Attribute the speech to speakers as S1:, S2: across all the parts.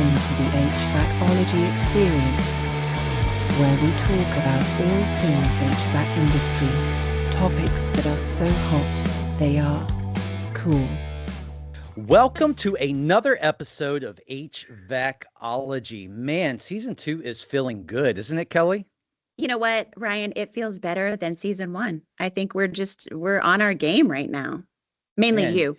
S1: Welcome to the HVAC-ology experience, where we talk about all things HVAC industry, topics that are so hot they are cool.
S2: Welcome to another episode of HVAC-ology. Man, season 2 is feeling good, isn't it, Kelly?
S3: You know what, Ryan? It feels better than season 1. I think we're on our game right now. Mainly
S2: Man,
S3: you.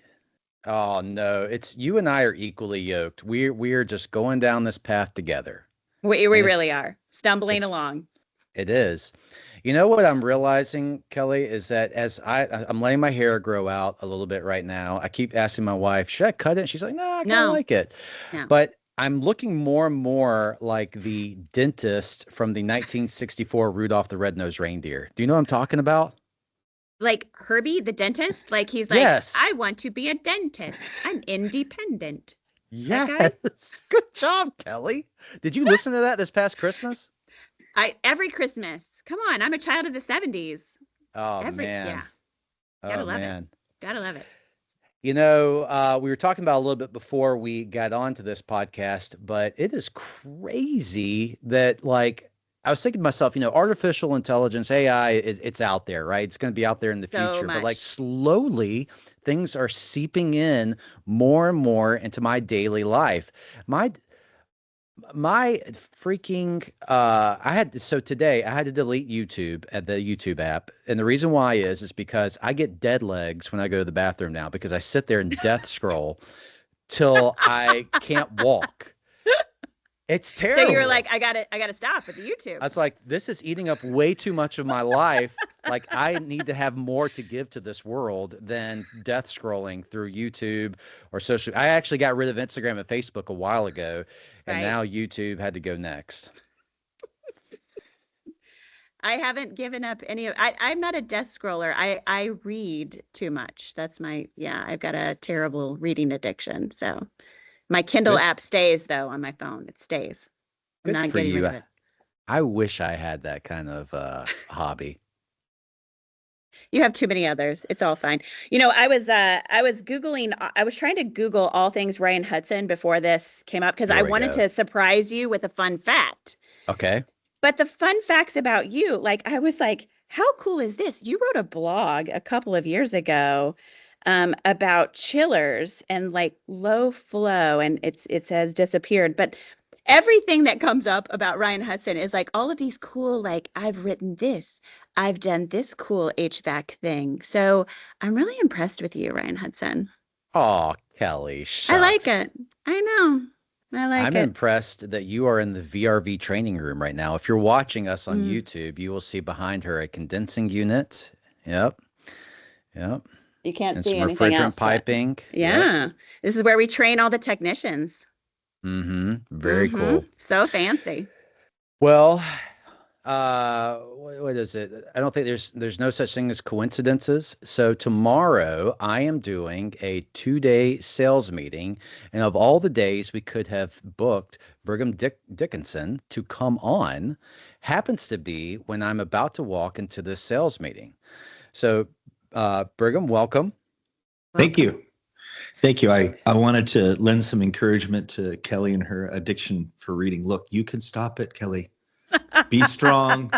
S2: Oh no, it's you and I are equally yoked. We're just going down this path together.
S3: We
S2: And
S3: really are stumbling
S2: it's
S3: along.
S2: it is. You know what I'm realizing, Kelly, is that as I'm letting my hair grow out a little bit right now. I keep asking my wife, should I cut it? She's like, no, I kind of
S3: No,
S2: like it.
S3: no.
S2: But I'm looking more and more like the dentist from the 1964 Rudolph the Red-Nosed Reindeer. Do you know what I'm talking about?
S3: Like Herbie the dentist, like he's like,
S2: Yes.
S3: I want to be a dentist. I'm independent. That guy?
S2: Yes. Good job, Kelly. Did you listen to that this past Christmas?
S3: Every Christmas. Come on, I'm a child of the 70s.
S2: Oh
S3: Yeah.
S2: man.
S3: Gotta
S2: Oh
S3: love it.
S2: man.
S3: Gotta love it.
S2: You know, we were talking about a little bit before we got onto this podcast, but it is crazy that like I was thinking to myself, artificial intelligence, AI, it's out there, right? It's going to be out there in the
S3: So
S2: future, but like
S3: much.
S2: slowly things are seeping in more and more into my daily life. My freaking today I had to delete YouTube at the YouTube app. And the reason why is because I get dead legs when I go to the bathroom now because I sit there and death scroll till I can't walk. It's
S3: So
S2: terrible.
S3: you're like, I gotta stop with the YouTube.
S2: I was like, this is eating up way too much of my life. Like I need to have more to give to this world than death scrolling through YouTube or social. I actually got rid of Instagram and Facebook a while ago, and
S3: Right.
S2: now YouTube had to go next.
S3: I haven't given up any of I'm not a desk scroller. I read too much. That's I've got a terrible reading addiction. So my Kindle
S2: Good,
S3: app stays though on my phone. It stays. I'm
S2: good
S3: not
S2: for
S3: getting rid
S2: you.
S3: of it.
S2: I wish I had that kind of hobby.
S3: You have too many others. It's all fine. I was Googling, I was trying to Google all things Ryan Hudson before this came up because
S2: Here
S3: I
S2: we
S3: wanted
S2: go.
S3: to surprise you with a fun fact.
S2: Okay.
S3: But the fun facts about you, like I was like, how cool is this? You wrote a blog a couple of years ago about chillers and like low flow, and it says disappeared. But everything that comes up about Ryan Hudson is like all of these cool, like I've written this, I've done this cool HVAC thing. So I'm really impressed with you, Ryan Hudson.
S2: Oh, Kelly,
S3: I
S2: shucks.
S3: like it. I know. I like
S2: I'm
S3: it.
S2: impressed that you are in the VRV training room right now. If you're watching us on
S3: Mm,
S2: YouTube, you will see behind her a condensing unit. Yep. Yep.
S3: you can't
S2: And
S3: see
S2: some
S3: anything
S2: refrigerant
S3: else, but
S2: piping. Yep.
S3: yeah, this is where we train all the technicians.
S2: Mm-hmm. Very
S3: Mm-hmm.
S2: cool.
S3: So fancy.
S2: Well, what is it? I don't think there's no such thing as coincidences. So tomorrow I am doing a 2-day sales meeting, and of all the days we could have booked, Brigham Dickinson to come on happens to be when I'm about to walk into this sales meeting. So, Brigham, welcome.
S4: Thank
S3: Welcome.
S4: you. Thank you. I wanted to lend some encouragement to Kelly and her addiction for reading. Look, you can stop it, Kelly. Be strong.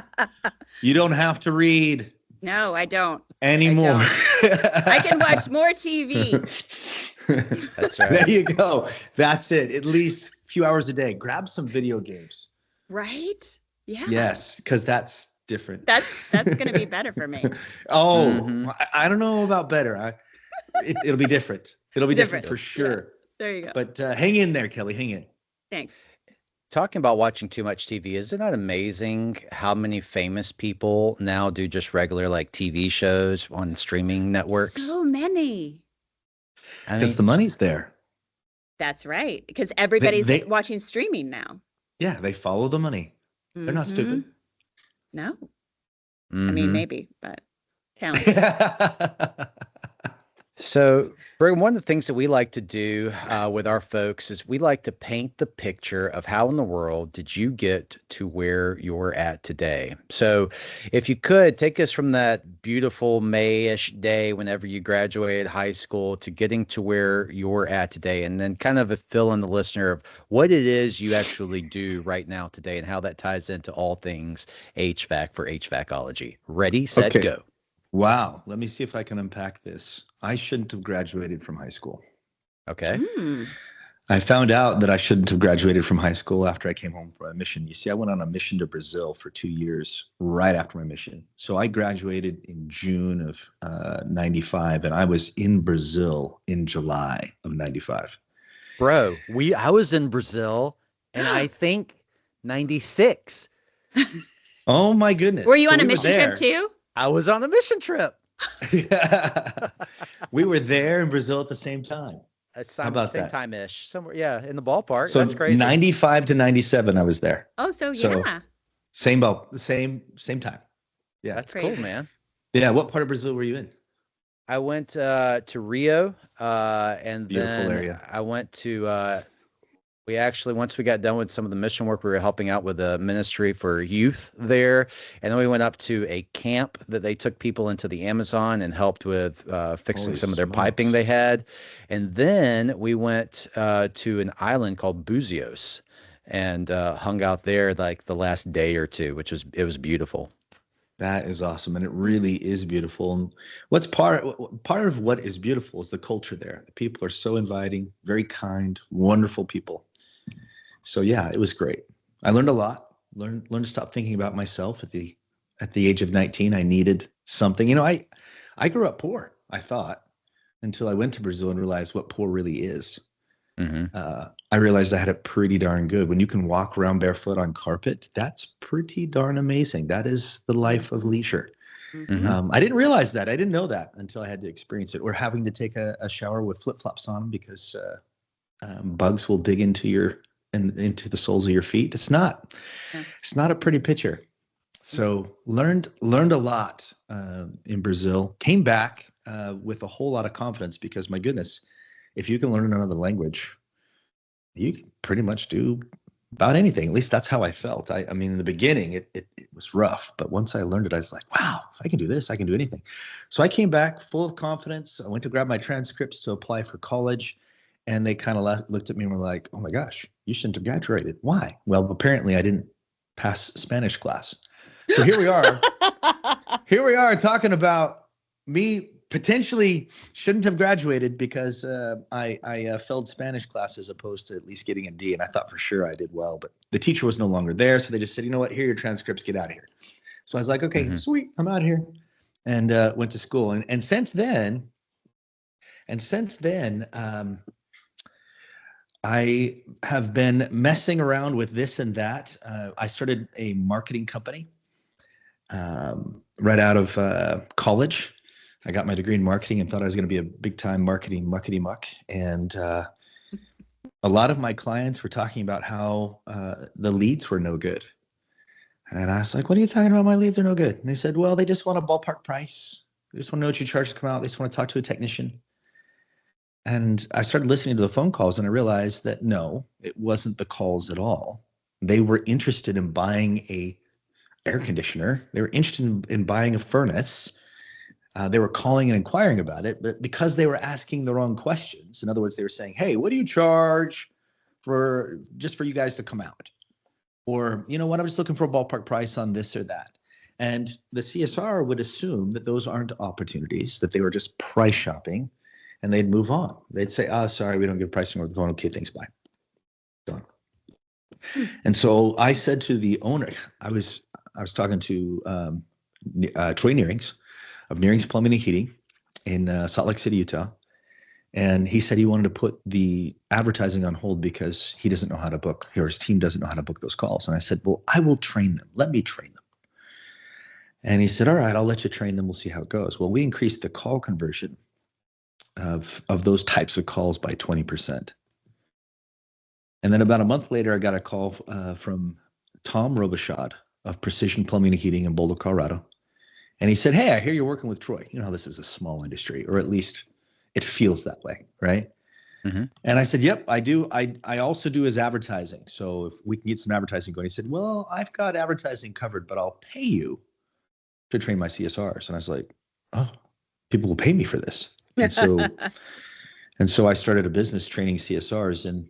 S4: You don't have to read
S3: No, I don't.
S4: anymore.
S3: I can watch more TV.
S2: That's
S4: There
S2: right.
S4: you go. That's it. At least a few hours a day. Grab some video games.
S3: Right? Yeah.
S4: Yes, because that's different.
S3: That's going to be better for me.
S4: Oh,
S2: Mm-hmm.
S4: I don't know about better. It'll be different. It'll be different for
S3: Yeah.
S4: sure.
S3: There you go.
S4: But hang in there, Kelly. Hang in.
S3: Thanks.
S2: Talking about watching too much TV, isn't that amazing how many famous people now do just regular like TV shows on streaming networks?
S3: So many.
S2: I
S4: Because
S2: mean,
S4: the money's there.
S3: That's right. Because everybody's
S4: they
S3: watching streaming now.
S4: Yeah, they follow the money. They're not stupid.
S3: Mhm. No. I
S2: mhm.
S3: mean, maybe, but talent.
S2: So, Brigham, one of the things that we like to do with our folks is we like to paint the picture of how in the world did you get to where you're at today. So, if you could take us from that beautiful May-ish day whenever you graduated high school to getting to where you're at today, and then kind of fill in the listener of what it is you actually do right now today and how that ties into all things HVAC for HVAC-ology. Ready, set,
S4: Okay.
S2: go.
S4: Wow. Let me see if I can unpack this. I shouldn't have graduated from high school.
S2: Okay.
S3: Mm.
S4: I found out that I shouldn't have graduated from high school after I came home from a mission. You see, I went on a mission to Brazil for 2 years right after my mission. So I graduated in June of 95, and I was in Brazil in July of 95.
S2: Bro, I was in Brazil and I think 96.
S4: Oh my goodness.
S3: Were you
S4: So
S3: on a
S4: we were
S3: mission trip
S4: there.
S3: too?
S2: I was on a mission trip.
S4: Yeah. We were there in Brazil at the same time. How about
S2: Same
S4: that?
S2: time-ish. Somewhere, yeah, in the ballpark.
S4: So
S2: That's crazy.
S4: 95 to 97, I was there.
S3: Oh, so
S4: So
S3: yeah.
S4: same time. Yeah.
S2: That's
S3: Crazy.
S2: cool, man.
S4: Yeah. What part of Brazil were you in?
S2: I went to Rio, and
S4: Beautiful
S2: then
S4: area.
S2: I went to we actually, once we got done with some of the mission work, we were helping out with the ministry for youth there. And then we went up to a camp that they took people into the Amazon and helped with fixing
S4: Holy
S2: some of their piping
S4: smokes.
S2: they had. And then we went to an island called Buzios and hung out there like the last day or two, it was beautiful.
S4: That is awesome. And it really is beautiful. And what's part of what is beautiful is the culture there. The people are so inviting, very kind, wonderful people. So yeah, it was great. I learned a lot. Learned to stop thinking about myself at the age of 19. I needed something. I grew up poor, I thought, until I went to Brazil and realized what poor really is.
S2: Hmm.
S4: I realized I had it pretty darn good. When you can walk around barefoot on carpet, that's pretty darn amazing. That is the life of leisure.
S2: Hmm.
S4: I didn't realize that. I didn't know that until I had to experience it. Or having to take a shower with flip-flops on because bugs will dig into the soles of your feet. It's not a pretty picture. So learned a lot in Brazil. Came back with a whole lot of confidence because my goodness, if you can learn another language, you can pretty much do about anything. At least that's how I felt. I mean, in the beginning, it was rough, but once I learned it, I was like, wow, if I can do this, I can do anything. So I came back full of confidence. I went to grab my transcripts to apply for college, and they kind of looked at me and were like, oh my gosh, you shouldn't have graduated. Why? Well, apparently I didn't pass Spanish class. So here we are. Here we are talking about me potentially shouldn't have graduated because I failed Spanish class as opposed to at least getting a D. And I thought for sure I did well, but the teacher was no longer there. So they just said, you know what, here are your transcripts, get out of here. So I was like, okay,
S2: Hmm.
S4: sweet, I'm out of here. And went to school. And since then, I have been messing around with this and that. I started a marketing company right out of college. I got my degree in marketing and thought I was going to be a big time marketing muckety muck. And a lot of my clients were talking about how the leads were no good. And I was like, what are you talking about? My leads are no good. And they said, well, they just want a ballpark price. They just want to know what you charge to come out. They just want to talk to a technician. And I started listening to the phone calls and I realized that no, it wasn't the calls at all. They were interested in buying a air conditioner. They were interested in buying a furnace. They were calling and inquiring about it, but because they were asking the wrong questions, in other words, they were saying, hey, what do you charge for you guys to come out? Or, you know what, I'm just looking for a ballpark price on this or that. And the CSR would assume that those aren't opportunities, that they were just price shopping, and they'd move on. They'd say, oh, sorry, we don't give pricing over the phone. Okay, thanks, bye. Done. And so I said to the owner, I was talking to Troy Nearings of Nearings Plumbing and Heating in Salt Lake City, Utah. And he said he wanted to put the advertising on hold because he doesn't know how to book, or his team doesn't know how to book those calls. And I said, well, I will train them. Let me train them. And he said, all right, I'll let you train them. We'll see how it goes. Well, we increased the call conversion of those types of calls by 20%. And then about a month later, I got a call from Tom Robichaud of Precision Plumbing and Heating in Boulder, Colorado. And he said, hey, I hear you're working with Troy. You know how this is a small industry, or at least it feels that way, right?
S2: Mm-hmm.
S4: And I said, yep, I do. I also do his advertising. So if we can get some advertising going. He said, well, I've got advertising covered, but I'll pay you to train my CSRs. And I was like, oh, people will pay me for this. And so I started a business training CSRs, and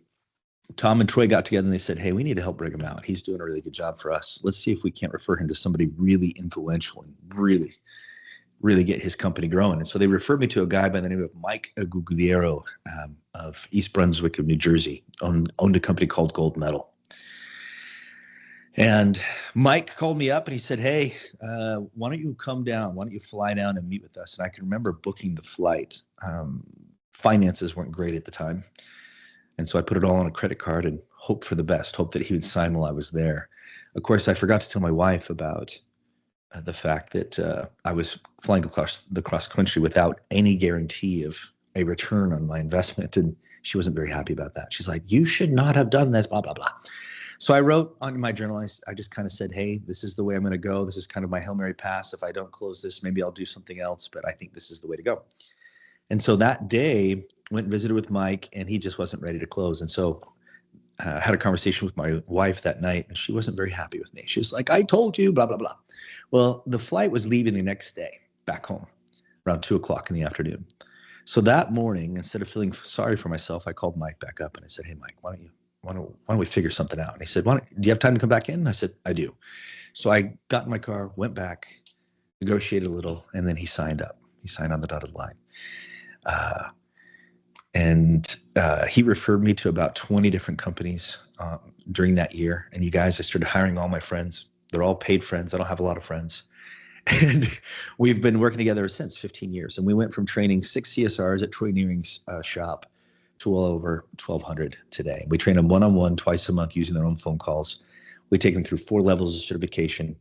S4: Tom and Troy got together and they said, hey, we need to help Brigham out. He's doing a really good job for us. Let's see if we can't refer him to somebody really influential and really get his company growing. And so they referred me to a guy by the name of Mike Agugliero of East Brunswick of New Jersey, owned a company called Gold Medal. And Mike called me up and he said, hey, why don't you come down? Why don't you fly down and meet with us? And I can remember booking the flight. Finances weren't great at the time. And so I put it all on a credit card and hoped for the best, hoped that he would sign while I was there. Of course, I forgot to tell my wife about the fact that I was flying across the cross country without any guarantee of a return on my investment. And she wasn't very happy about that. She's like, you should not have done this, blah, blah, blah. So I wrote on my journal, I just kind of said, hey, this is the way I'm going to go. This is kind of my Hail Mary pass. If I don't close this, maybe I'll do something else, but I think this is the way to go. And so that day went and visited with Mike, and he just wasn't ready to close. And so I had a conversation with my wife that night, and she wasn't very happy with me. She was like, I told you, blah, blah, blah. Well, the flight was leaving the next day back home around 2:00 in the afternoon. So that morning, instead of feeling sorry for myself, I called Mike back up and I said, hey, Mike, why don't we figure something out? And he said, do you have time to come back in? And I said, I do. So I got in my car, went back, negotiated a little, and then he signed up. He signed on the dotted line. And he referred me to about 20 different companies during that year. And you guys, I started hiring all my friends. They're all paid friends. I don't have a lot of friends. And we've been working together since 15 years. And we went from training 6 CSRs at Troy Nearing's shop to well over 1,200 today. We train them one-on-one twice a month using their own phone calls. We take them through 4 levels of certification.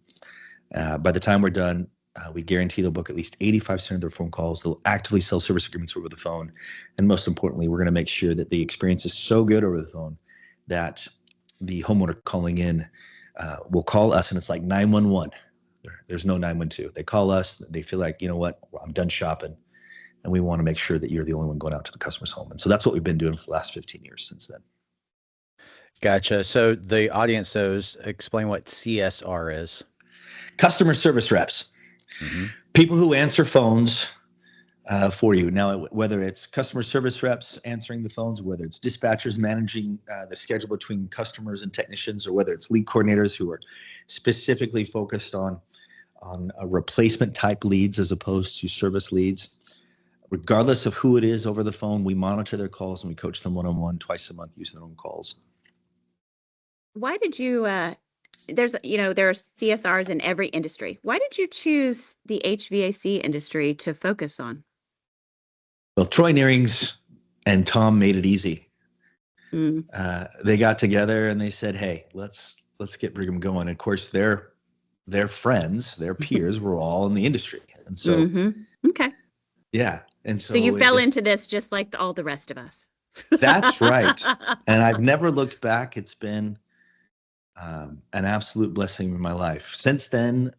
S4: By the time we're done, we guarantee they'll book at least 85% of their phone calls. They'll actively sell service agreements over the phone. And most importantly, we're going to make sure that the experience is so good over the phone that the homeowner calling in will call us, and it's like 911. There's no 912. They call us. They feel like, you know what, I'm done shopping. And we want to make sure that you're the only one going out to the customer's home. And so that's what we've been doing for the last 15 years since then.
S2: Gotcha. So the audience knows, explain what CSR is.
S4: Customer service reps. Mm-hmm. People who answer phones for you. Now, whether it's customer service reps answering the phones, whether it's dispatchers managing the schedule between customers and technicians, or whether it's lead coordinators who are specifically focused on replacement type leads as opposed to service leads. Regardless of who it is over the phone, we monitor their calls and we coach them one-on-one twice a month using their own calls.
S3: Why did you, there are CSRs in every industry. Why did you choose the HVAC industry to focus on?
S4: Well, Troy Nearing's and Tom made it easy. They got together and they said, hey, let's get Brigham going. And of course, their friends, their peers were all in the industry. And so,
S3: okay.
S4: Yeah. And so
S3: you fell into this just like all the rest of us.
S4: That's right. And I've never looked back. It's been an absolute blessing in my life. Since then,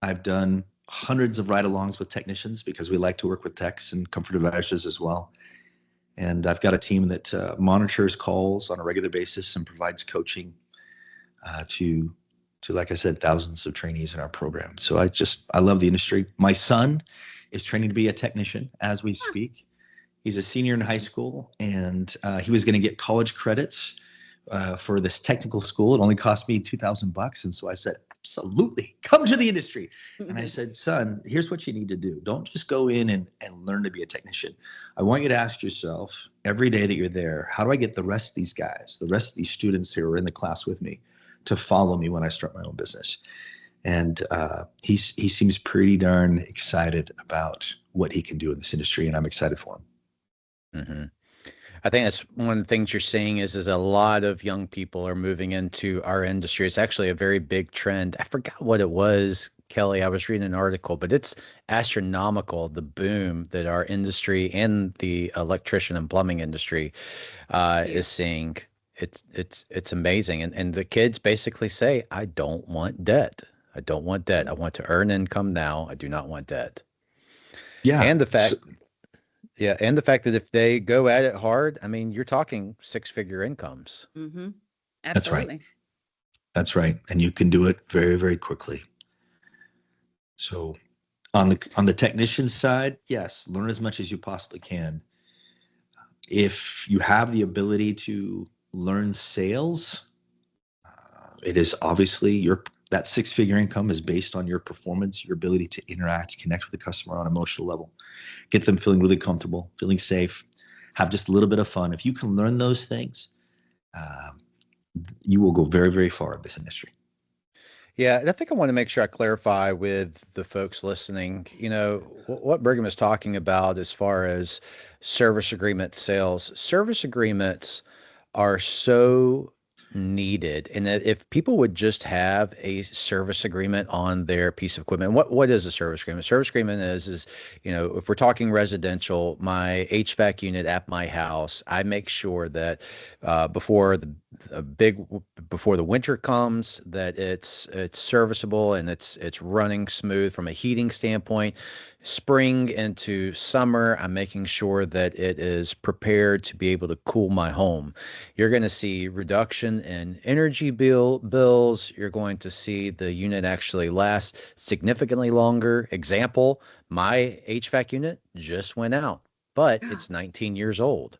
S4: I've done hundreds of ride-alongs with technicians because we like to work with techs and comfort advisors as well. And I've got a team that monitors calls on a regular basis and provides coaching to, like I said, thousands of trainees in our program. So I love the industry. My son is training to be a technician as we speak. He's a senior in high school, and he was going to get college credits for this technical school. It only cost me $2,000. And so I said, absolutely, come to the industry. And I said, son, here's what you need to do. Don't just go in and learn to be a technician. I want you to ask yourself every day that you're there, how do I get the rest of these guys, the rest of these students who are in the class with me to follow me when I start my own business? And he seems pretty darn excited about what he can do in this industry, and I'm excited for him.
S2: Mm-hmm. I think that's one of the things you're seeing is a lot of young people are moving into our industry. It's actually a very big trend. I forgot what it was, Kelly. I was reading an article, but it's astronomical, the boom that our industry and the electrician and plumbing industry is seeing. It's amazing. And the kids basically say, I don't want debt. I don't want debt. I want to earn income now. I do not want debt.
S4: Yeah.
S2: And the fact Yeah, and the fact that if they go at it hard, I mean, you're talking six-figure incomes.
S3: Mm-hmm.
S4: That's right.
S3: Absolutely.
S4: That's right. And you can do it very, very quickly. So on the technician side, yes, learn as much as you possibly can. If you have the ability to learn sales, it is obviously that six-figure income is based on your performance, your ability to interact, connect with the customer on an emotional level, get them feeling really comfortable, feeling safe, have just a little bit of fun. If you can learn those things, um, you will go very, very far in this industry.
S2: Yeah, and I think I want to make sure I clarify with the folks listening, what Brigham is talking about as far as service agreement sales. Service agreements are so needed. And that if people would just have a service agreement on their piece of equipment, what is a service agreement? Service agreement is, if we're talking residential, my HVAC unit at my house, I make sure that before before the winter comes, that it's serviceable and it's running smooth from a heating standpoint. Spring into summer, I'm making sure that it is prepared to be able to cool my home. You're going to see reduction in energy bills. You're going to see the unit actually last significantly longer. Example, my HVAC unit just went out, but it's 19 years old.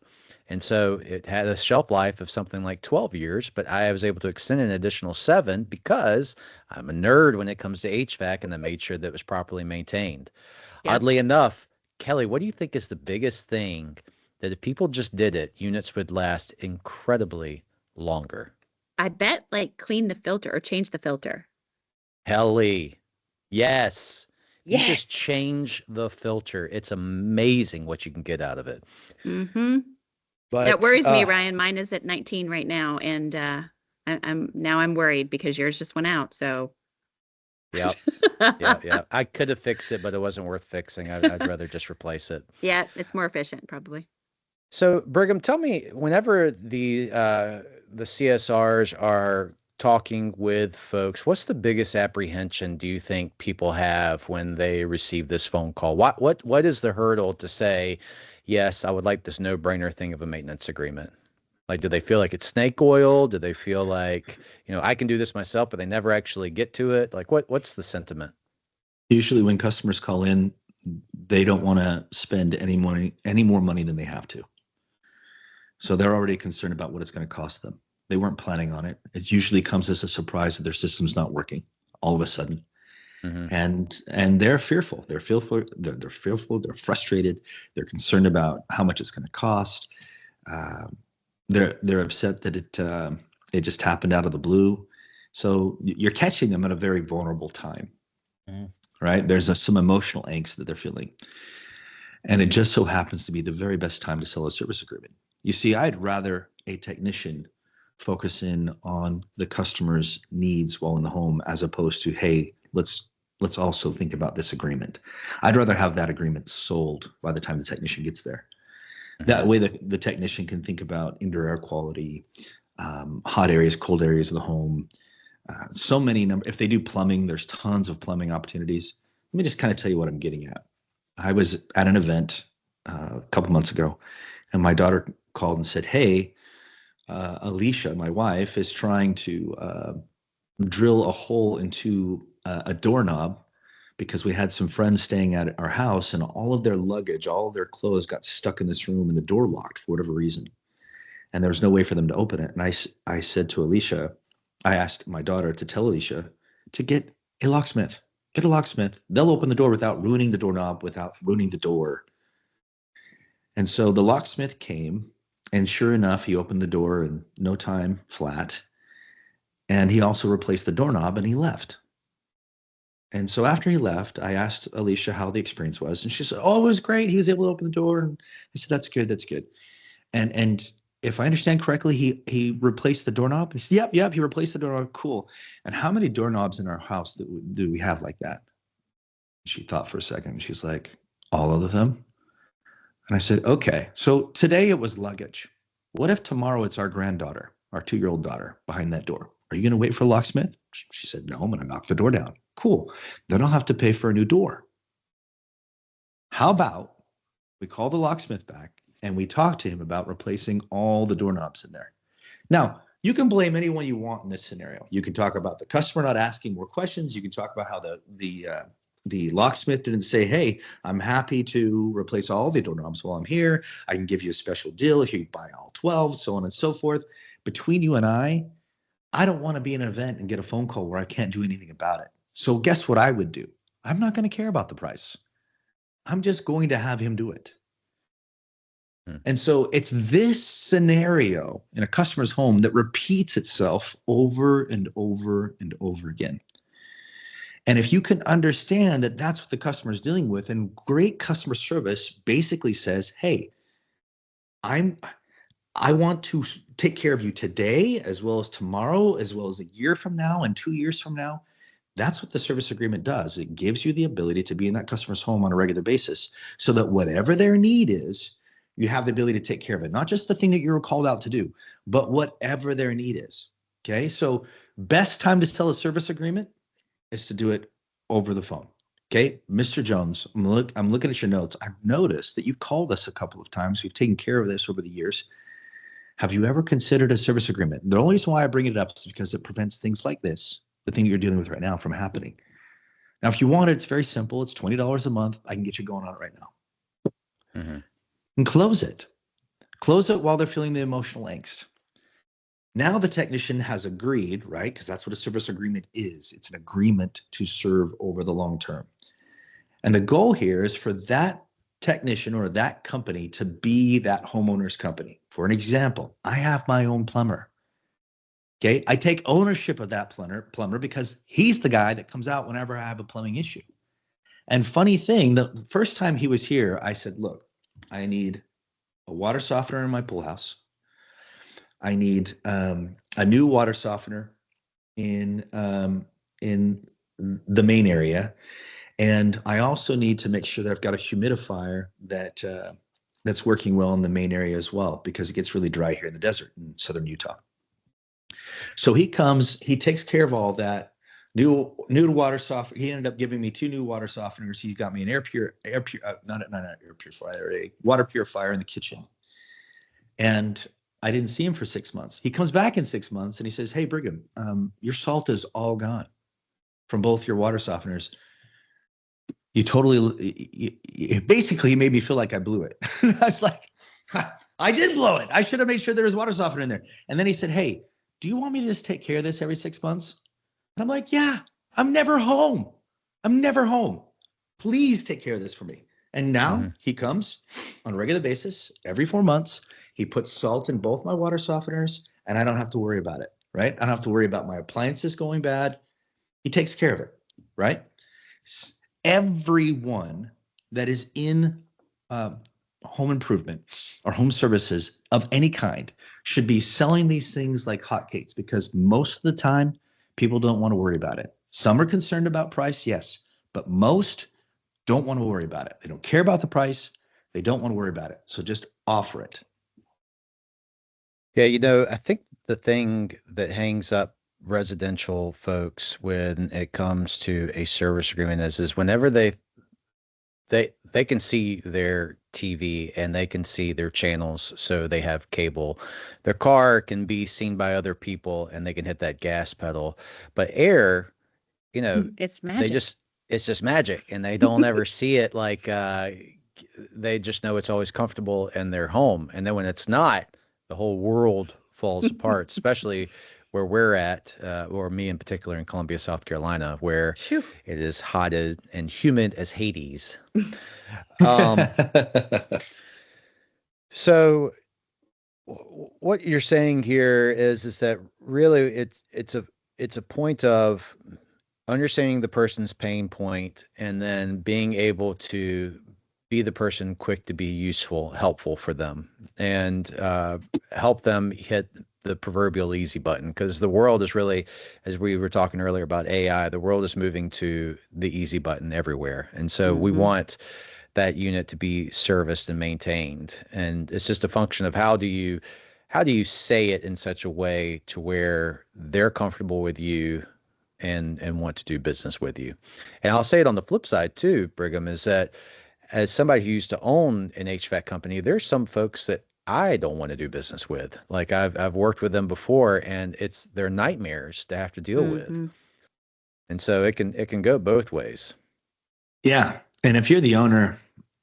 S2: And so it had a shelf life of something like 12 years, but I was able to extend an additional 7 because I'm a nerd when it comes to HVAC and I made sure that it was properly maintained.
S3: Yep.
S2: Oddly enough, Kelly, what do you think is the biggest thing that if people just did it, units would last incredibly longer?
S3: I bet like clean the filter or change the filter.
S2: Kelly, yes. You
S3: Yes.
S2: just change the filter. It's amazing what you can get out of it.
S3: Mm-hmm.
S2: But
S3: That worries me, Ryan. Mine is at 19 right now, and I'm worried because yours just went out. So
S2: yeah, yeah. I could have fixed it, but it wasn't worth fixing. I'd rather just replace it.
S3: Yeah, it's more efficient probably.
S2: So, Brigham, tell me, whenever the CSRs are talking with folks, what's the biggest apprehension do you think people have when they receive this phone call? What is the hurdle to say, yes, I would like this no-brainer thing of a maintenance agreement? Like, do they feel like it's snake oil? Do they feel like, I can do this myself, but they never actually get to it? Like, what's the sentiment?
S4: Usually when customers call in, they don't want to spend any more money than they have to. So they're already concerned about what it's going to cost them. They weren't planning on it. It usually comes as a surprise that their system's not working all of a sudden.
S2: Mm-hmm.
S4: And they're fearful. They're fearful. They're fearful. They're frustrated. They're concerned about how much it's going to cost. They're upset that it just happened out of the blue. So you're catching them at a very vulnerable time, right? There's some emotional angst that they're feeling. And it just so happens to be the very best time to sell a service agreement. You see, I'd rather a technician focus in on the customer's needs while in the home as opposed to, hey, let's also think about this agreement. I'd rather have that agreement sold by the time the technician gets there. That way the technician can think about indoor air quality, hot areas, cold areas of the home. If they do plumbing, there's tons of plumbing opportunities. Let me just kind of tell you what I'm getting at. I was at an event a couple months ago, and my daughter called and said, hey, Alicia, my wife, is trying to drill a hole into a doorknob because we had some friends staying at our house and all of their luggage, all of their clothes got stuck in this room and the door locked for whatever reason. And there was no way for them to open it. And I said to Alicia, I asked my daughter to tell Alicia to get a locksmith. Get a locksmith. They'll open the door without ruining the doorknob, without ruining the door. And so the locksmith came, and sure enough, he opened the door in no time flat. And he also replaced the doorknob and he left. And so after he left, I asked Alicia how the experience was. And she said, oh, it was great. He was able to open the door. And I said, that's good. That's good. And if I understand correctly, he replaced the doorknob. He said, yep, he replaced the doorknob. Cool. And how many doorknobs in our house do we have like that? She thought for a second. She's like, all of them? And I said, okay. So today it was luggage. What if tomorrow it's our granddaughter, our 2-year-old daughter behind that door? Are you going to wait for a locksmith? She said, no, I'm going to knock the door down. Cool. Then I'll have to pay for a new door. How about We call the locksmith back and we talk to him about replacing all the doorknobs in there. Now, you can blame anyone you want in this scenario. You can talk about the customer not asking more questions. You can talk about how the locksmith didn't say, hey, I'm happy to replace all the doorknobs while I'm here. I can give you a special deal if you buy all 12, so on and so forth. Between you and I don't want to be in an event and get a phone call where I can't do anything about it. So guess what I would do? I'm not going to care about the price. I'm just going to have him do it. And so it's this scenario in a customer's home that repeats itself over and over and over again. And if you can understand that that's what the customer is dealing with, and great customer service basically says, hey, I want to take care of you today, as well as tomorrow, as well as a year from now and 2 years from now. That's what the service agreement does. It gives you the ability to be in that customer's home on a regular basis so that whatever their need is, you have the ability to take care of it. Not just the thing that you were called out to do, but whatever their need is. Okay. So best time to sell a service agreement is to do it over the phone. Okay. Mr. Jones, I'm looking at your notes. I've noticed that you've called us a couple of times. We've taken care of this over the years. Have you ever considered a service agreement? The only reason why I bring it up is because it prevents things like this, the thing you're dealing with right now, from happening. Now, if you want it, it's very simple. It's $20 a month. I can get you going on it right now. Mm-hmm. And close it. Close it while they're feeling the emotional angst. Now the technician has agreed, right? Because that's what a service agreement is. It's an agreement to serve over the long term. And the goal here is for that technician or that company to be that homeowner's company. For an example, I have my own plumber. Okay, I take ownership of that plumber because he's the guy that comes out whenever I have a plumbing issue. And funny thing, the first time he was here, I said, look, I need a water softener in my pool house. I need a new water softener in the main area. And I also need to make sure that I've got a humidifier that's working well in the main area as well, because it gets really dry here in the desert in southern Utah. So he comes, he takes care of all that. New water softener. He ended up giving me 2 new water softeners. He's got me an not an air purifier, a water purifier in the kitchen. And I didn't see him for 6 months. He comes back in 6 months and he says, hey, Brigham, your salt is all gone from both your water softeners. You totally, basically made me feel like I blew it. I was like, I did blow it. I should have made sure there was water softener in there. And then he said, hey, do you want me to just take care of this every 6 months? And I'm like, yeah, I'm never home. Please take care of this for me. And now he comes on a regular basis, every 4 months. He puts salt in both my water softeners and I don't have to worry about it, right? I don't have to worry about my appliances going bad. He takes care of it, right? Everyone that is in home improvement or home services of any kind should be selling these things like hotcakes, because most of the time people don't want to worry about it. Some are concerned about price, yes, but most don't want to worry about it. They don't care about the price. They don't want to worry about it. So just offer it.
S2: Yeah, I think the thing that hangs up residential folks when it comes to a service agreement is whenever they can see their TV and they can see their channels, so they have cable. Their car can be seen by other people and they can hit that gas pedal. But air,
S3: it's magic.
S2: It's just magic, and they don't ever see it like they just know it's always comfortable in their home. And then when it's not, the whole world falls apart, especially where we're at, or me in particular in Columbia, South Carolina, where it is hot and humid as Hades. So what you're saying here is that really it's a point of understanding the person's pain point and then being able to be the person quick to be useful, helpful for them, and help them hit the proverbial easy button. Because the world is really, as we were talking earlier about AI, the world is moving to the easy button everywhere. And so we want that unit to be serviced and maintained. And it's just a function of how do you say it in such a way to where they're comfortable with you and want to do business with you. And I'll say it on the flip side too, Brigham, is that as somebody who used to own an HVAC company, there's some folks that I don't want to do business with. Like I've worked with them before, and they're nightmares to have to deal with.
S3: Mm-hmm.
S2: And so it can go both ways.
S4: Yeah. And if you're the owner,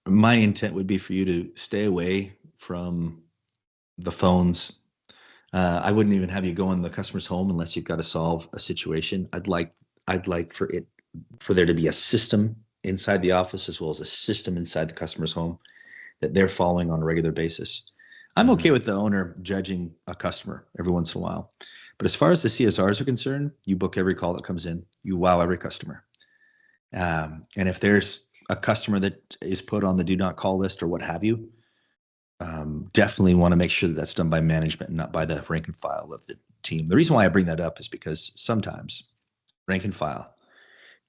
S4: my intent would be for you to stay away from the phones. I wouldn't even have you go in the customer's home unless you've got to solve a situation. I'd like for there to be a system inside the office as well as a system inside the customer's home that they're following on a regular basis. I'm okay with the owner judging a customer every once in a while. But as far as the CSRs are concerned, you book every call that comes in. You wow every customer. And if there's a customer that is put on the do not call list or what have you, definitely want to make sure that that's done by management and not by the rank and file of the team. The reason why I bring that up is because sometimes rank and file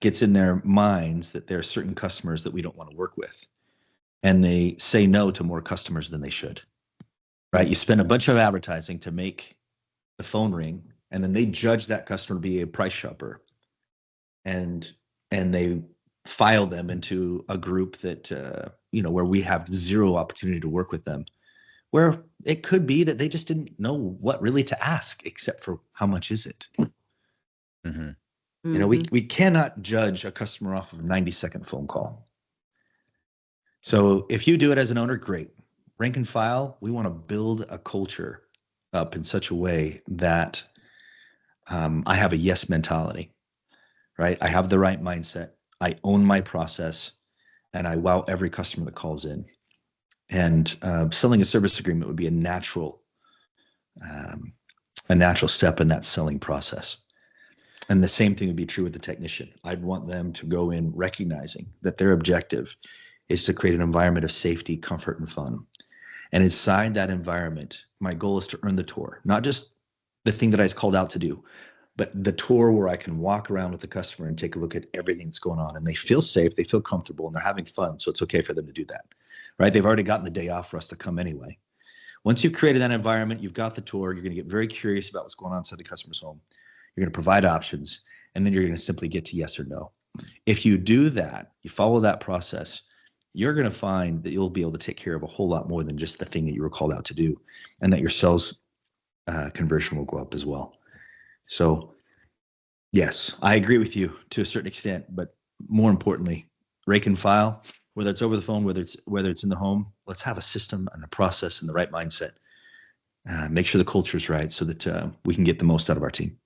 S4: gets in their minds that there are certain customers that we don't want to work with, and they say no to more customers than they should. Right? You spend a bunch of advertising to make the phone ring, and then they judge that customer to be a price shopper, and they file them into a group that where we have zero opportunity to work with them, where it could be that they just didn't know what really to ask except for how much is it.
S2: Mm-hmm.
S4: We cannot judge a customer off of a 90-second phone call. So if you do it as an owner, great. Rank and file, we want to build a culture up in such a way that I have a yes mentality, right? I have the right mindset. I own my process, and I wow every customer that calls in. And selling a service agreement would be a natural step in that selling process. And the same thing would be true with the technician. I'd want them to go in recognizing that their objective is to create an environment of safety, comfort, and fun. And inside that environment, my goal is to earn the tour, not just the thing that I was called out to do, but the tour where I can walk around with the customer and take a look at everything that's going on. And they feel safe, they feel comfortable, and they're having fun. So it's okay for them to do that, right? They've already gotten the day off for us to come anyway. Once you've created that environment, you've got the tour, you're going to get very curious about what's going on inside the customer's home. You're going to provide options, and then you're going to simply get to yes or no. If you do that, you follow that process, you're going to find that you'll be able to take care of a whole lot more than just the thing that you were called out to do, and that your sales conversion will go up as well. So yes, I agree with you to a certain extent, but more importantly, rank and file, whether it's over the phone, whether it's in the home, let's have a system and a process and the right mindset. Make sure the culture is right so that we can get the most out of our team.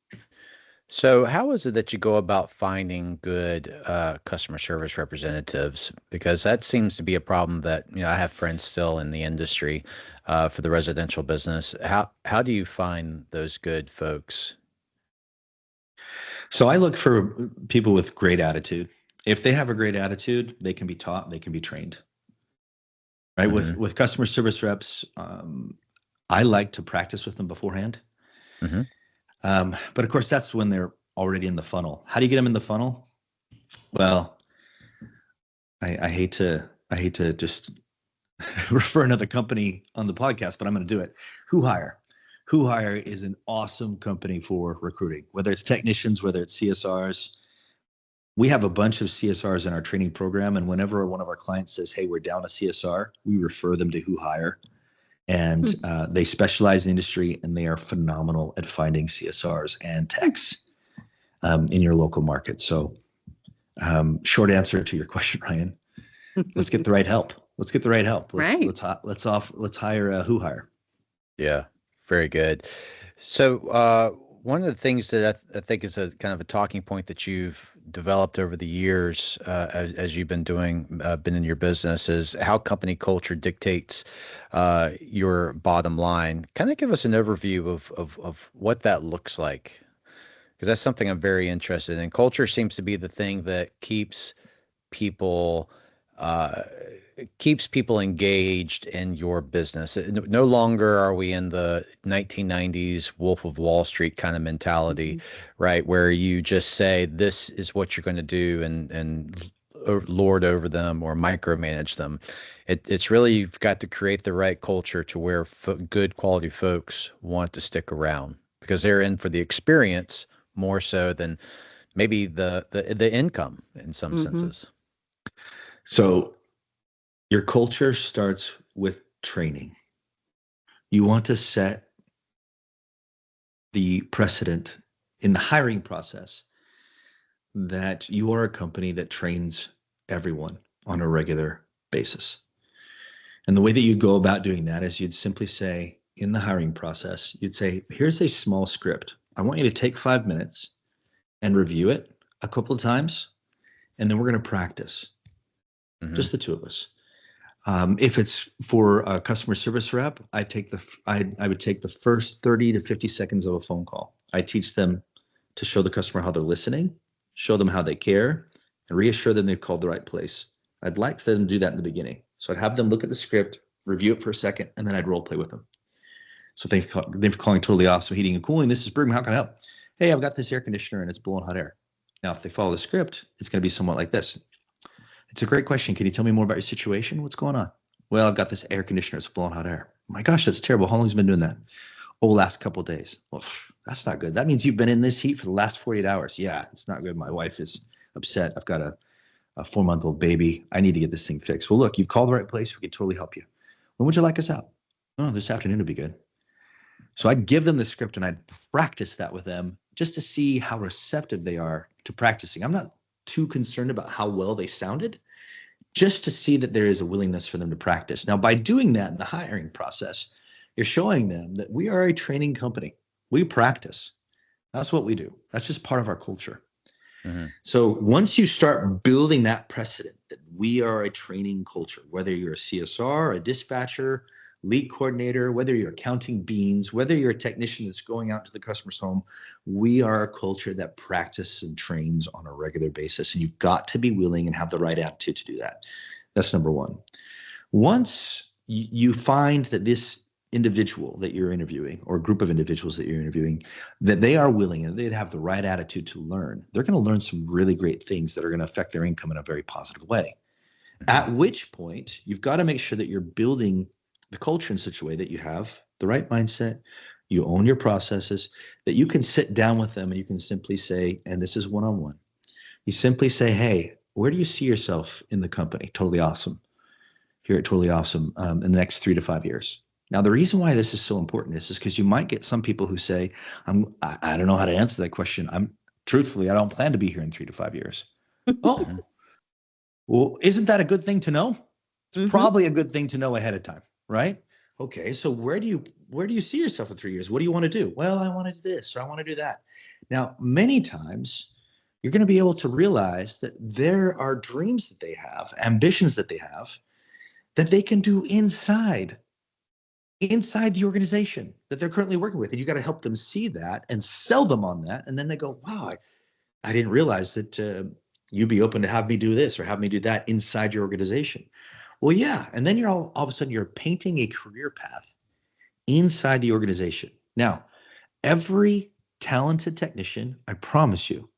S2: So how is it that you go about finding good customer service representatives? Because that seems to be a problem that, I have friends still in the industry for the residential business. How do you find those good folks?
S4: So I look for people with great attitude. If they have a great attitude, they can be taught, they can be trained. Right?
S2: Mm-hmm.
S4: With customer service reps, I like to practice with them beforehand.
S2: Mm-hmm.
S4: But of course, that's when they're already in the funnel. How do you get them in the funnel? Well, I hate to just refer another company on the podcast, but I'm going to do it. Who Hire is an awesome company for recruiting, whether it's technicians, whether it's CSRs. We have a bunch of CSRs in our training program, and whenever one of our clients says, "Hey, we're down a CSR," we refer them to Who Hire. And they specialize in the industry, and they are phenomenal at finding CSRs and techs in your local market. So short answer to your question, Ryan, let's get the right help. Let's get the right help. Let's hire Who Hire.
S2: Yeah, very good. So one of the things that I think is a kind of a talking point that you've developed over the years as you've been been in your business is how company culture dictates your bottom line. Kind of give us an overview of what that looks like, because that's something I'm very interested in. Culture seems to be the thing that people uh, keeps people engaged in your business. No longer are we in the 1990s Wolf of Wall Street kind of mentality, right? Where you just say, this is what you're going to do and lord over them or micromanage them. It's really, you've got to create the right culture to where good quality folks want to stick around because they're in for the experience more so than maybe the income in some senses.
S4: So Your culture starts with training. You want to set the precedent in the hiring process that you are a company that trains everyone on a regular basis. And the way that you go about doing that is you'd simply say in the hiring process, you'd say, here's a small script. I want you to take 5 minutes and review it a couple of times, and then we're going to practice, just the two of us. If it's for a customer service rep, I would take the first 30 to 50 seconds of a phone call. I teach them to show the customer how they're listening, show them how they care, and reassure them they've called the right place. I'd like for them to do that in the beginning. So I'd have them look at the script, review it for a second, and then I'd role play with them. So thanks for calling Totally Awesome Heating and Cooling. This is Brigham. How can I help? Hey, I've got this air conditioner and it's blowing hot air. Now, if they follow the script, it's going to be somewhat like this. It's a great question. Can you tell me more about your situation? What's going on? Well, I've got this air conditioner. It's blowing hot air. My gosh, that's terrible. How long has it been doing that? Oh, last couple of days. Well, that's not good. That means you've been in this heat for the last 48 hours. Yeah, it's not good. My wife is upset. I've got a 4-month-old baby. I need to get this thing fixed. Well, look, you've called the right place. We can totally help you. When would you like us out? Oh, this afternoon would be good. So I'd give them the script and I'd practice that with them just to see how receptive they are to practicing. I'm not too concerned about how well they sounded, just to see that there is a willingness for them to practice. Now, by doing that in the hiring process, you're showing them that we are a training company. We practice. That's what we do. That's just part of our culture. So once you start building that precedent that we are a training culture, whether you're a CSR, a dispatcher, lead coordinator, whether you're counting beans, whether you're a technician that's going out to the customer's home, we are a culture that practices and trains on a regular basis. And you've got to be willing and have the right attitude to do that. That's number one. Once you find that this individual that you're interviewing or group of individuals that you're interviewing, that they are willing and they have the right attitude to learn, they're going to learn some really great things that are going to affect their income in a very positive way. At which point, you've got to make sure that you're building the culture in such a way that you have the right mindset, you own your processes, that you can sit down with them and you can simply say, and this is one-on-one, you simply say, hey, where do you see yourself in the company? Totally Awesome. Here at Totally Awesome in the next 3 to 5 years. Now, the reason why this is so important is because you might get some people who say, I don't know how to answer that question. Truthfully, I don't plan to be here in 3 to 5 years. Oh, well, isn't that a good thing to know? It's probably a good thing to know ahead of time, right? Okay, so where do you see yourself in 3 years? What do you want to do? Well, I want to do this or I want to do that. Now, many times you're going to be able to realize that there are dreams that they have, ambitions that they have, that they can do inside the organization that they're currently working with. And you got to help them see that and sell them on that. And then they go, wow, I didn't realize that you'd be open to have me do this or have me do that inside your organization. Well, yeah. And then you're all of a sudden you're painting a career path inside the organization. Now, every talented technician, I promise you,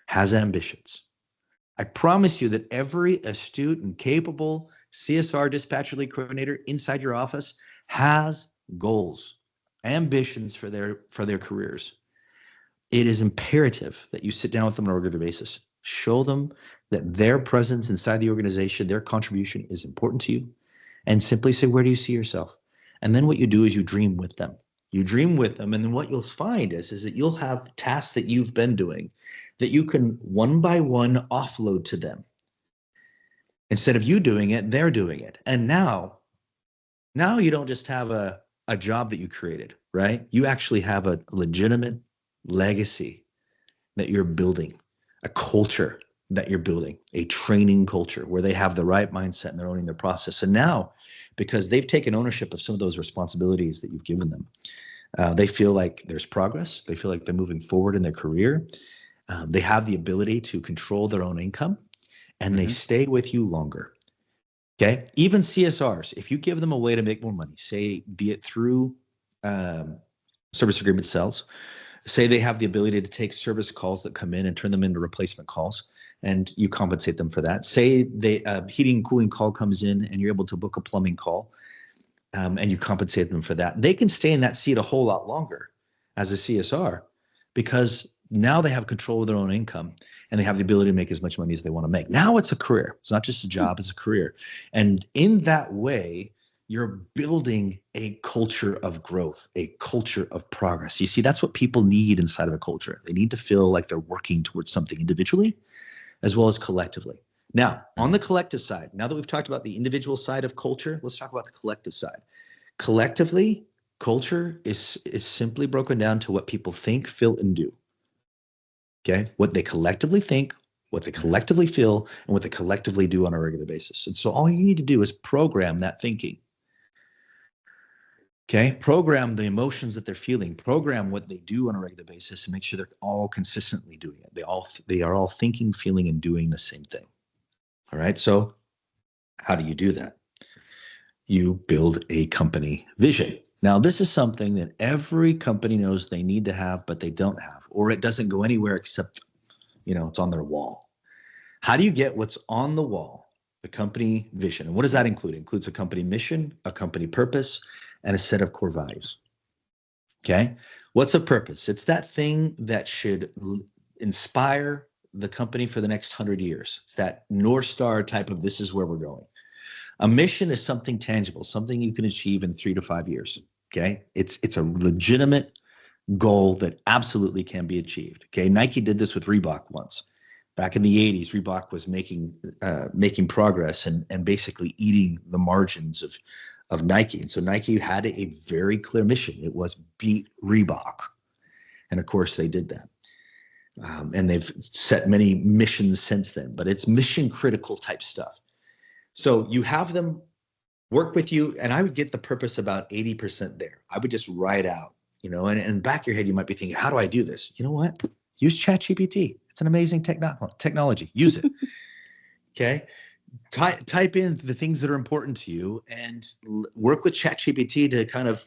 S4: has ambitions. I promise you that every astute and capable CSR dispatcher lead coordinator inside your office has goals, ambitions for their careers. It is imperative that you sit down with them on a regular basis. Show them that their presence inside the organization, their contribution is important to you, and simply say, where do you see yourself? And then what you do is you dream with them. You dream with them, and then what you'll find is that you'll have tasks that you've been doing that you can one by one offload to them. Instead of you doing it, they're doing it. And now you don't just have a job that you created, right? You actually have a legitimate legacy that you're building, a culture that you're building, a training culture where they have the right mindset and they're owning their process. And now, because they've taken ownership of some of those responsibilities that you've given them, they feel like there's progress. They feel like they're moving forward in their career. They have the ability to control their own income, and they stay with you longer. Okay. Even CSRs, if you give them a way to make more money, say, be it through service agreement sales, say they have the ability to take service calls that come in and turn them into replacement calls, and you compensate them for that. Say they heating and cooling call comes in and you're able to book a plumbing call, and you compensate them for that. They can stay in that seat a whole lot longer as a CSR because Now they have control of their own income and they have the ability to make as much money as they want to make. Now it's a career. It's not just a job, it's a career. And in that way, you're building a culture of growth, a culture of progress. You see, that's what people need inside of a culture. They need to feel like they're working towards something individually as well as collectively. Now, on the collective side, now that we've talked about the individual side of culture, let's talk about the collective side. Collectively, culture is simply broken down to what people think, feel, and do. Okay? What they collectively think, what they collectively feel, and what they collectively do on a regular basis. And so all you need to do is program that thinking. Okay, program the emotions that they're feeling, program what they do on a regular basis, and make sure they're all consistently doing it. They are all thinking, feeling, and doing the same thing. All right, so how do you do that? You build a company vision. Now, this is something that every company knows they need to have, but they don't have, or it doesn't go anywhere except, it's on their wall. How do you get what's on the wall, the company vision? And what does that include? It includes a company mission, a company purpose, and a set of core values. Okay. What's a purpose? It's that thing that should inspire the company for the next 100 years. It's that North Star type of, this is where we're going. A mission is something tangible, something you can achieve in 3 to 5 years. Okay. It's a legitimate goal that absolutely can be achieved. Okay. Nike did this with Reebok once. Back in the 80s, Reebok was making progress and basically eating the margins of Nike. And so Nike had a very clear mission. It was beat Reebok. And of course they did that. And they've set many missions since then, but it's mission critical type stuff. So you have them work with you, and I would get the purpose about 80% there. I would just write out, and in the back of your head, you might be thinking, how do I do this? You know what? Use ChatGPT. It's an amazing technology. Use it. Okay. Type in the things that are important to you and work with ChatGPT to kind of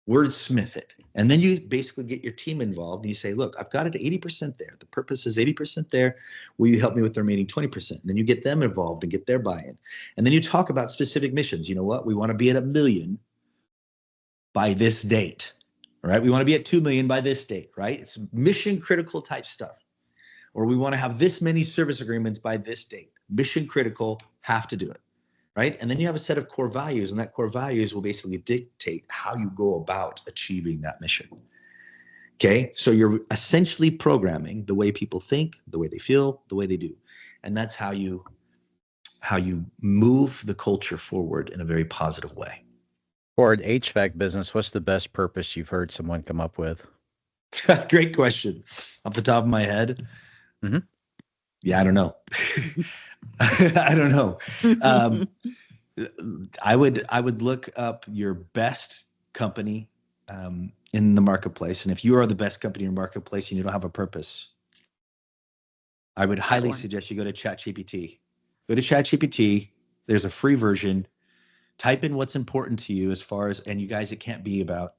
S4: wordsmith it. And then you basically get your team involved and you say, look, I've got it 80% there. The purpose is 80% there. Will you help me with the remaining 20%? And then you get them involved and get their buy-in. And then you talk about specific missions. You know what? We want to be at 1 million by this date, right? We want to be at 2 million by this date, right? It's mission critical type stuff. Or we want to have this many service agreements by this date. Mission critical, have to do it, right? And then you have a set of core values, and that core values will basically dictate how you go about achieving that mission. Okay, so you're essentially programming the way people think, the way they feel, the way they do. And that's how you move the culture forward in a very positive way.
S2: For an HVAC business, what's the best purpose you've heard someone come up with?
S4: Great question. Off the top of my head, yeah, I don't know. I don't know. I would look up your best company in the marketplace, and if you are the best company in the marketplace and you don't have a purpose, I would highly suggest you go to ChatGPT. Go to ChatGPT. There's a free version. Type in what's important to you as far as, and you guys, it can't be about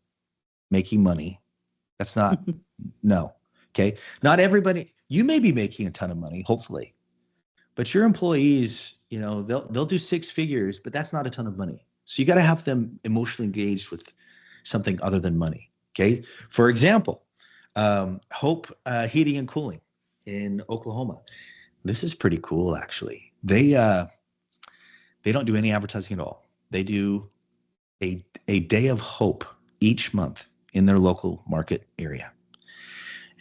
S4: making money. That's not, no. Okay. Not everybody, you may be making a ton of money, hopefully, but your employees, they'll do 6 figures, but that's not a ton of money. So you got to have them emotionally engaged with something other than money. Okay. For example, Hope Heating and Cooling in Oklahoma. This is pretty cool, actually. They don't do any advertising at all. They do a day of hope each month in their local market area.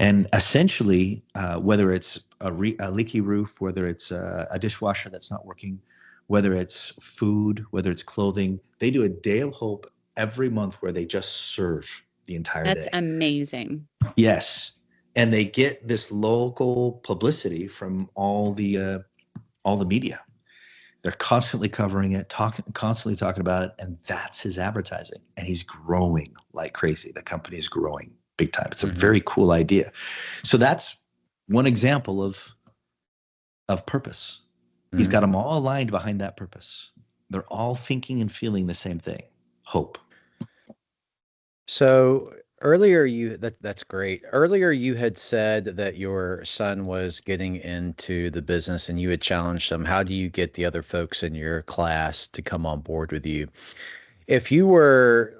S4: And essentially, whether it's a leaky roof, whether it's a dishwasher that's not working, whether it's food, whether it's clothing, they do a day of hope every month where they just serve the entire day.
S3: That's amazing.
S4: Yes. And they get this local publicity from all the media. They're constantly covering it, constantly talking about it, and that's his advertising. And he's growing like crazy. The company is growing big time. It's a very cool idea. So that's one example of purpose. He's got them all aligned behind that purpose. They're all thinking and feeling the same thing. Hope.
S2: So earlier that's great. Earlier you had said that your son was getting into the business and you had challenged him. How do you get the other folks in your class to come on board with you? If you were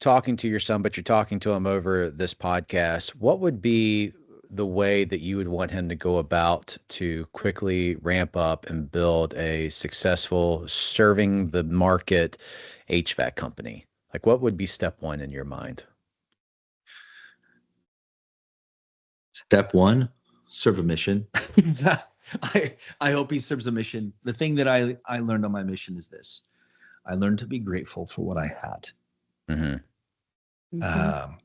S2: talking to your son, but you're talking to him over this podcast, what would be the way that you would want him to go about to quickly ramp up and build a successful serving the market HVAC company? Like, what would be step one in your mind?
S4: Step one, serve a mission. I hope he serves a mission. The thing that I learned on my mission is this. I learned to be grateful for what I had.
S2: Mm-hmm.
S3: Mhm.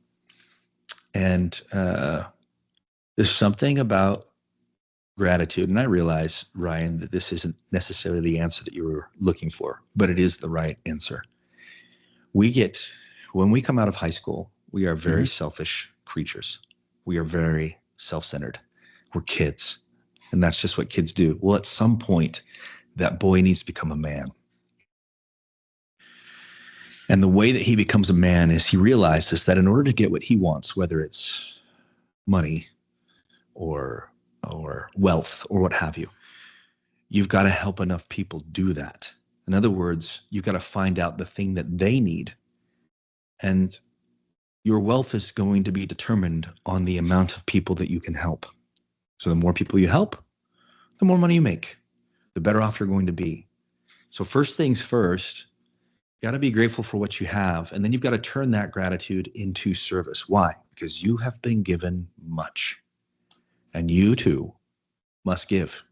S4: And there's something about gratitude. And I realize, Ryan, that this isn't necessarily the answer that you were looking for, but it is the right answer. When we come out of high school, we are very selfish creatures. We are very self-centered. We're kids. And that's just what kids do. Well, at some point, that boy needs to become a man. And the way that he becomes a man is he realizes that in order to get what he wants, whether it's money or wealth or what have you, you've got to help enough people do that. In other words, you've got to find out the thing that they need. And your wealth is going to be determined on the amount of people that you can help. So the more people you help, the more money you make, the better off you're going to be. So first things first, you got to be grateful for what you have. And then you've got to turn that gratitude into service. Why? Because you have been given much. And you too must give.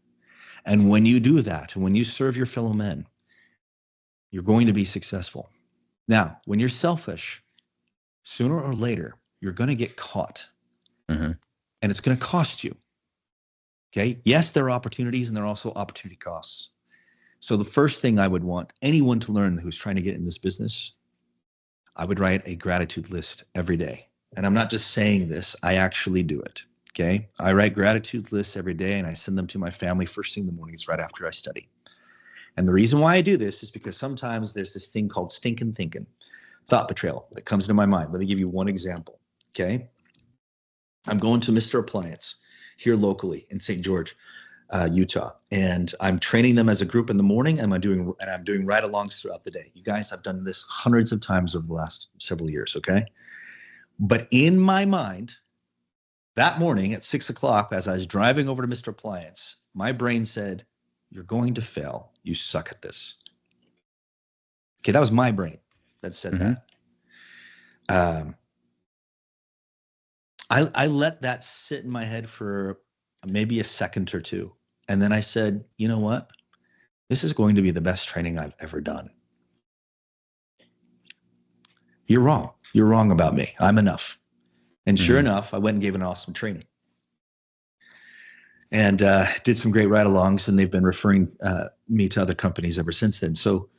S4: And when you do that, and when you serve your fellow men, you're going to be successful. Now, when you're selfish, sooner or later, you're going to get caught. And it's going to cost you. Okay? Yes, there are opportunities and there are also opportunity costs. So the first thing I would want anyone to learn who's trying to get in this business, I would write a gratitude list every day. And I'm not just saying this, I actually do it. Okay? I write gratitude lists every day and I send them to my family first thing in the mornings right after I study. And the reason why I do this is because sometimes there's this thing called stinking thinking, thought betrayal that comes into my mind. Let me give you one example. Okay? I'm going to Mr. Appliance here locally in St. George, Utah, and I'm training them as a group in the morning, and I'm doing ride-alongs throughout the day. You guys, I've done this hundreds of times over the last several years. Okay, but in my mind, that morning at 6 o'clock, as I was driving over to Mr. Appliance, my brain said, "You're going to fail. You suck at this." Okay, that was my brain that said that. I let that sit in my head for maybe a second or two. And then I said, you know what? This is going to be the best training I've ever done. You're wrong. You're wrong about me. I'm enough. And sure enough, I went and gave an awesome training. And did some great ride-alongs, and they've been referring me to other companies ever since then. So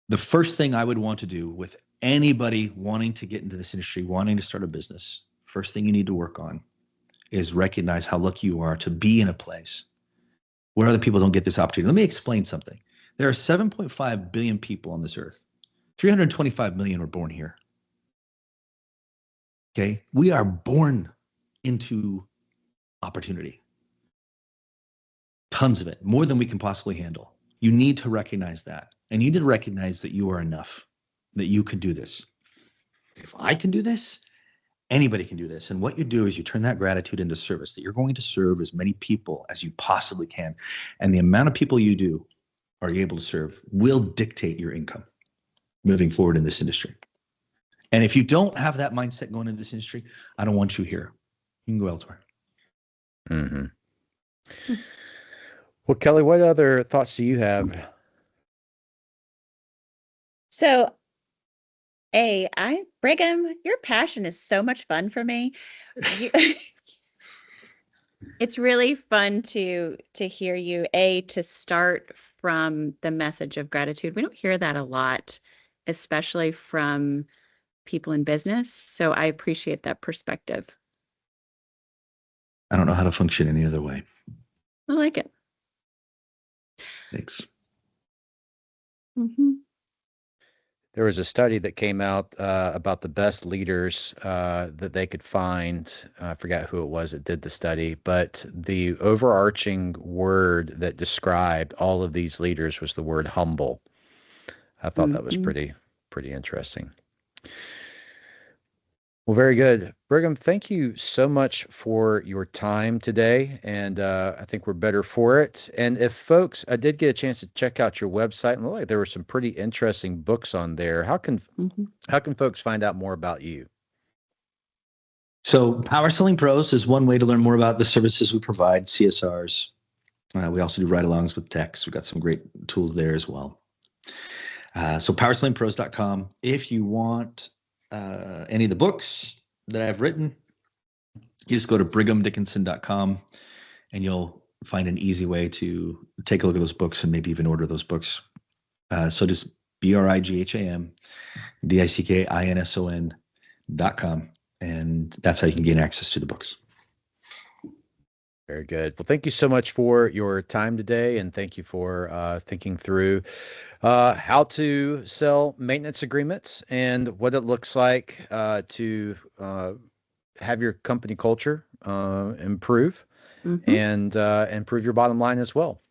S4: the first thing I would want to do with anybody wanting to get into this industry, wanting to start a business, first thing you need to work on is recognize how lucky you are to be in a place where other people don't get this opportunity. Let me explain something. There are 7.5 billion people on this earth. 325 million were born here. Okay? We are born into opportunity. Tons of it, more than we can possibly handle. You need to recognize that. And you need to recognize that you are enough, that you can do this. If I can do this, anybody can do this. And what you do is you turn that gratitude into service, that you're going to serve as many people as you possibly can. And the amount of people you are able to serve will dictate your income moving forward in this industry. And if you don't have that mindset going into this industry, I don't want you here. You can go elsewhere.
S2: Well, Kelly, what other thoughts do you have?
S3: So, Brigham, your passion is so much fun for me. It's really fun to hear you, to start from the message of gratitude. We don't hear that a lot, especially from people in business. So I appreciate that perspective.
S4: I don't know how to function any other way.
S3: I like it.
S4: Thanks.
S2: There was a study that came out about the best leaders that they could find. I forgot who it was that did the study, but the overarching word that described all of these leaders was the word humble. I thought that was pretty interesting. Well, very good. Brigham, thank you so much for your time today. And I think we're better for it. And if folks, I did get a chance to check out your website and look like there were some pretty interesting books on there. How can folks find out more about you?
S4: So Power Selling Pros is one way to learn more about the services we provide, CSRs. We also do ride-alongs with techs. We've got some great tools there as well. So powersellingpros.com. If you want any of the books that I've written, you just go to brighamdickinson.com and you'll find an easy way to take a look at those books and maybe even order those books. So just brighamdickinson.com. And that's how you can gain access to the books.
S2: Very good. Well, thank you so much for your time today, and thank you for thinking through how to sell maintenance agreements and what it looks like to have your company culture improve and improve your bottom line as well.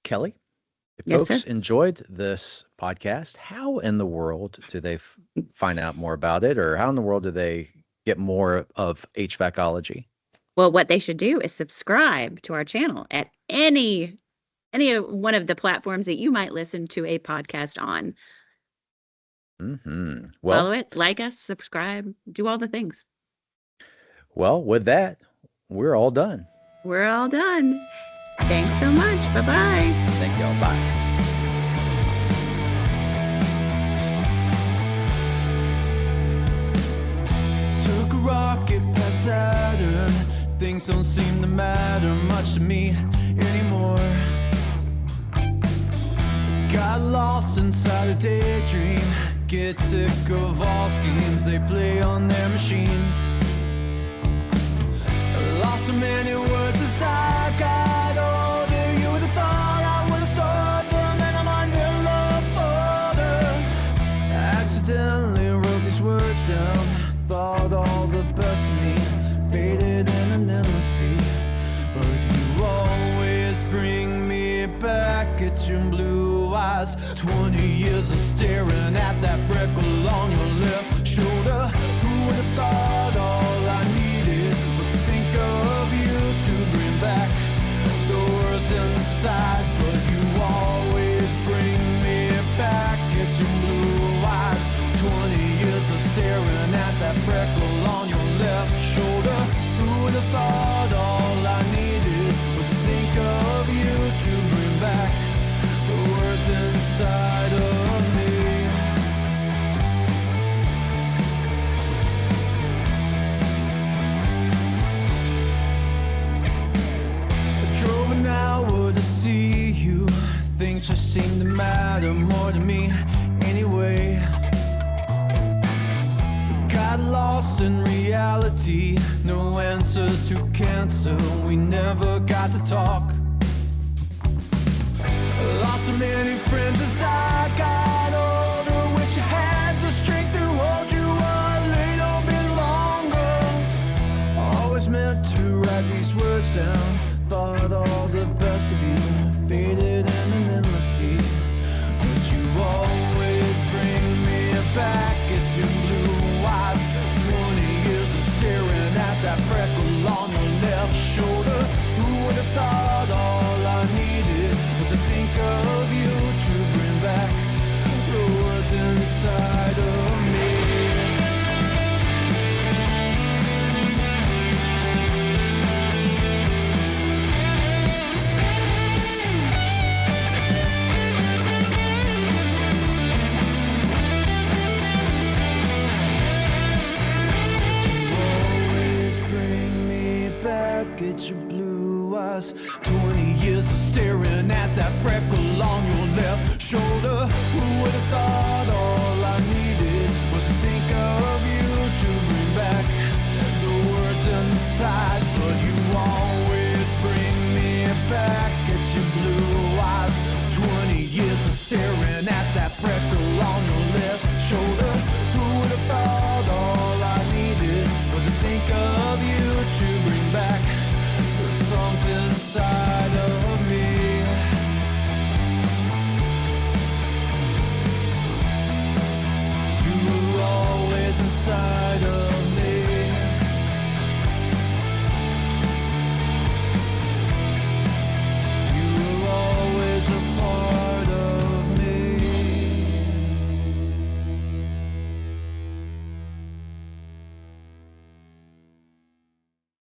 S2: Kelly, if
S3: Yes,
S2: folks
S3: sir.
S2: enjoyed this podcast, how in the world do they find out more about it, or how in the world do they get more of HVAC-ology?
S3: Well, what they should do is subscribe to our channel at any one of the platforms that you might listen to a podcast on.
S2: Well,
S3: follow it, like us, subscribe, do all the things.
S2: Well, with that, we're all done.
S3: We're all done. Thanks so much. Bye-bye.
S2: Thank y'all. Bye.
S5: Took a rocket past Saturn. Things don't seem to matter much to me anymore. Got lost inside a daydream. Get sick of all schemes they play on their machines. I lost so many words as I got older. You would have thought I would have stored them, and I'm on your love folder. I accidentally wrote these words down. Thought all the best of me faded in an endless sea. But you always bring me back at your blue eyes. 20 years of staring at that freckle on your left shoulder. Who would have thought all I needed was to think of you to bring back the words inside? But you always bring me back at your blue eyes. 20 years of staring at that freckle on your left shoulder. Who would have thought all I needed was to think of you to bring back the words inside of me? I drove an hour to see you. Things just seem to matter more to me anyway. Got lost in reality, no answers to cancer, we never got to talk. Lost so many friends as I got older. Wish I had the strength to hold you a little bit longer. Always meant to write these words down. Thought all the best of you faded in an endless sea. But you always bring me back at your blue eyes. 20 years of staring at that freckle on your left shoulder. Who would have thought all I needed was to think of you to bring back the words inside of me? You always bring me back at your blue eyes.